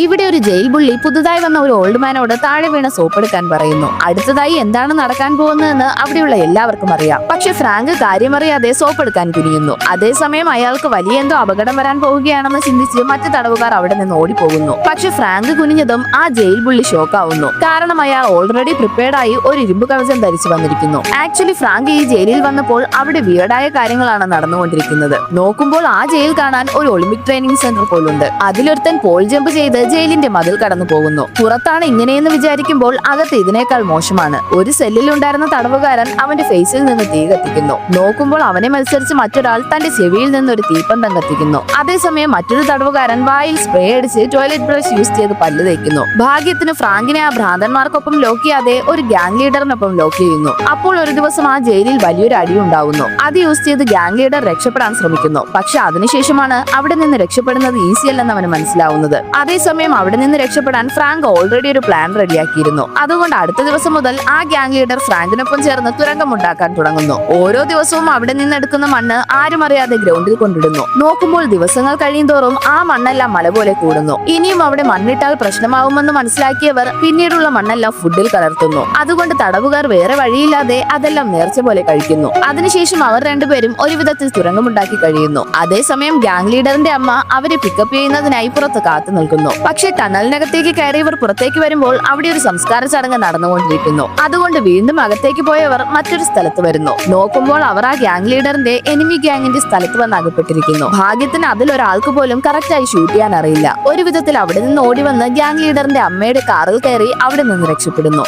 ഇവിടെ ഒരു jail bully പുതുതായി വന്ന ഒരു ഓൾഡ് മാനോട് താഴെ വീണ സോപ്പ് എടുക്കാൻ പറയുന്നു. അടുത്തതായി എന്താണ് നടക്കാൻ പോകുന്നതെന്ന് അവിടെയുള്ള എല്ലാവർക്കും അറിയാം. പക്ഷെ ഫ്രാങ്ക് കാര്യമറിയാതെ സോപ്പ് എടുക്കാൻ കുനിയുന്നു. അതേസമയം അയാൾക്ക് വലിയ എന്തോ അപകടം വരാൻ പോവുകയാണെന്ന് ചിന്തിച്ച് മറ്റു തടവുകാർ അവിടെ നിന്ന് ഓടിപ്പോകുന്നു. പക്ഷെ ഫ്രാങ്ക് കുനിഞ്ഞതും ആ ജയിൽ ബുള്ളി ഷോക്കാവുന്നു. കാരണം അയാൾ ഓൾറെഡി പ്രിപ്പയർഡായി ഒരു ഇരുമ്പ് കവചം ധരിച്ചു വന്നിരിക്കുന്നു. ആക്ച്വലി ഫ്രാങ്ക് ഈ ജയിലിൽ വന്നപ്പോൾ അവിടെ വിയർഡായ കാര്യങ്ങളാണ് നടന്നുകൊണ്ടിരിക്കുന്നത്. നോക്കുമ്പോൾ ആ ജയിൽ കാണാൻ ഒരു ഒളിമ്പിക് ട്രെയിനിങ് സെന്റർ പോലുണ്ട്. അതിലൊരുത്തൻ പോൾ ജമ്പ് ചെയ്ത് ജയിലിന്റെ മതിൽ കടന്നു പോകുന്നു. പുറത്താണ് ഇങ്ങനെയെന്ന് വിചാരിക്കുമ്പോൾ അകത്ത് ഇതിനേക്കാൾ മോശമാണ്. ഒരു സെല്ലിൽ ഉണ്ടായിരുന്ന തടവുകാരൻ അവന്റെ ഫേസിൽ നിന്ന് തീ കത്തിക്കുന്നു. നോക്കുമ്പോൾ അവനെ മത്സരിച്ച് മറ്റൊരാൾ തന്റെ ചെവിയിൽ നിന്ന് ഒരു തീപ്പന്തം കത്തിക്കുന്നു. അതേസമയം മറ്റൊരു തടവുകാരൻ വായിൽ സ്പ്രേ അടിച്ച് ടോയ്ലറ്റ് ബ്രഷ് യൂസ് ചെയ്ത് പല്ല് തേക്കുന്നു. ഭാഗ്യത്തിന് ഫ്രാങ്കിനെ ആ ഭ്രാന്തന്മാർക്കൊപ്പം ലോക്ക് ചെയ്യാതെ ഒരു ഗ്യാങ് ലീഡറിനൊപ്പം ലോക്ക് ചെയ്യുന്നു. അപ്പോൾ ഒരു ദിവസം ആ ജയിലിൽ വലിയൊരു അടി ഉണ്ടാവുന്നു. അത് യൂസ് ചെയ്ത് ഗ്യാങ് ലീഡർ രക്ഷപ്പെടാൻ ശ്രമിക്കുന്നു. പക്ഷെ അതിനുശേഷമാണ് അവിടെ നിന്ന് രക്ഷപ്പെടുന്നത് ഈസിയല്ലെന്ന് അവന് മനസ്സിലാവുന്നത്. അതേസമയം അവിടെ നിന്ന് രക്ഷപ്പെടാൻ ഫ്രാങ്ക് ഓൾറെഡി ഒരു പ്ലാൻ റെഡിയാക്കിയിരുന്നു. അതുകൊണ്ട് അടുത്ത ദിവസം മുതൽ ആ ഗ്യാങ് ലീഡർ ഫ്രാങ്കിനൊപ്പം ചേർന്ന് തുരങ്കമുണ്ടാക്കാൻ തുടങ്ങുന്നു. ഓരോ ദിവസവും അവിടെ നിന്ന് എടുക്കുന്ന മണ്ണ് ആരും അറിയാതെ ഗ്രൗണ്ടിൽ കൊണ്ടിടുന്നു. നോക്കുമ്പോൾ ദിവസങ്ങൾ കഴിയുന്തോറും ആ മണ്ണെല്ലാം മല പോലെ കൂടുന്നു. ഇനിയും അവിടെ മണ്ണിട്ടാൽ പ്രശ്നമാവുമെന്ന് മനസ്സിലാക്കിയവർ പിന്നീടുള്ള മണ്ണെല്ലാം ഫുഡിൽ കലർത്തുന്നു. അതുകൊണ്ട് തടവുകാർ വേറെ വഴിയില്ലാതെ അതെല്ലാം നേർച്ച പോലെ കഴിക്കുന്നു. അതിനുശേഷം അവർ രണ്ടുപേരും ഒരു വിധത്തിൽ തുരങ്കമുണ്ടാക്കി കഴിയുന്നു. അതേസമയം ഗ്യാങ് ലീഡറിന്റെ അമ്മ അവരെ പിക്കപ്പ് ചെയ്യുന്നതിനായി പുറത്ത് കാത്തു നിൽക്കുന്നു. പക്ഷേ ടണലിനകത്തേക്ക് കയറിയവർ പുറത്തേക്ക് വരുമ്പോൾ അവിടെ ഒരു സംസ്കാര ചടങ്ങ് നടന്നുകൊണ്ടിരിക്കുന്നു. അതുകൊണ്ട് വീണ്ടും അകത്തേക്ക് പോയവർ മറ്റൊരു സ്ഥലത്ത് വരുന്നു. നോക്കുമ്പോൾ അവർ ആ ഗ്യാങ് ലീഡറിന്റെ എനിമി ഗ്യാങ്ങിന്റെ സ്ഥലത്ത് വന്ന് അകപ്പെട്ടിരിക്കുന്നു. ഭാഗ്യത്തിന് അതിലൊരാൾക്ക് പോലും കറക്റ്റായി ഷൂട്ട് ചെയ്യാൻ അറിയില്ല. ഒരു വിധത്തിൽ അവിടെ നിന്ന് ഓടി വന്ന് ഗ്യാങ് ലീഡറിന്റെ അമ്മയുടെ കാറിൽ കയറി അവിടെ നിന്ന് രക്ഷപ്പെടുന്നു.